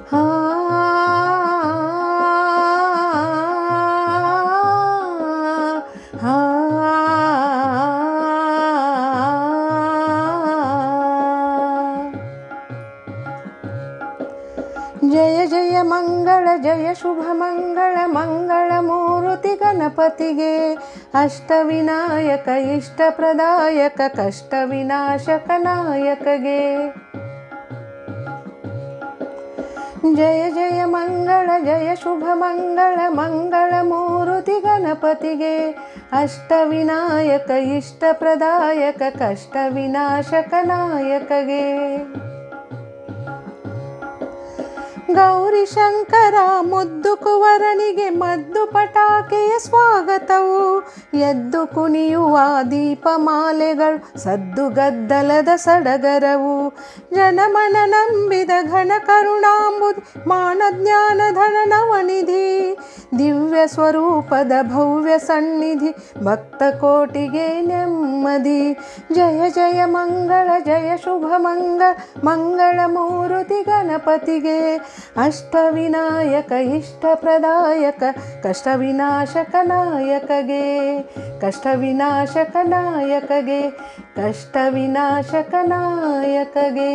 ಹಾ ಹಾ ಜಯ ಜಯ ಮಂಗಳ ಜಯ ಶುಭ ಮಂಗಳ ಮಂಗಳ ಮೂರುತಿ ಗಣಪತಿಗೆ ಅಷ್ಟವಿನಾಯಕ ಇಷ್ಟಪ್ರದಾಯಕ ಕಷ್ಟ ವಿನಾಶಕ ನಾಯಕಗೆ ಜಯ ಜಯ ಮಂಗಳ ಜಯ ಶುಭ ಮಂಗಳ ಮಂಗಳ ಮೂರುತಿ ಗಣಪತಿಗೆ ಅಷ್ಟವಿನಾಯಕ ಇಷ್ಟಪ್ರದಾಯಕ ಕಷ್ಟ ವಿನಾಶಕ ನಾಯಕಗೆ ಗೌರಿ ಶಂಕರ ಮುದ್ದು ಕುವರನಿಗೆ ಮದ್ದು ಪಟಾಕಿಯ ಸ್ವಾಗತವು ಎದ್ದು ಕುಣಿಯುವ ದೀಪಮಾಲೆಗಳು ಸದ್ದು ಗದ್ದಲದ ಸಡಗರವು ಜನಮನ ನಂಬಿದ ಘನ ಕರುಣಾಂಬುದಿ ಮಾನಜ್ಞಾನ ಧನ ನವನಿಧಿ ದಿವ್ಯ ಸ್ವರೂಪದ ಭವ್ಯ ಸನ್ನಿಧಿ ಭಕ್ತ ಕೋಟಿಗೆ ನೆಮ್ಮದಿ ಜಯ ಜಯ ಮಂಗಳ ಜಯ ಶುಭ ಮಂಗಳ ಮೂರುತಿ ಗಣಪತಿಗೆ ಅಷ್ಟವಿನಾಯಕ ಇಷ್ಟಪ್ರದಾಯಕ ಕಷ್ಟ ವಿನಾಶಕ ನಾಯಕಗೆ ಕಷ್ಟ ವಿನಾಶಕ ನಾಯಕಗೆ ಕಷ್ಟ ವಿನಾಶಕ ನಾಯಕಗೆ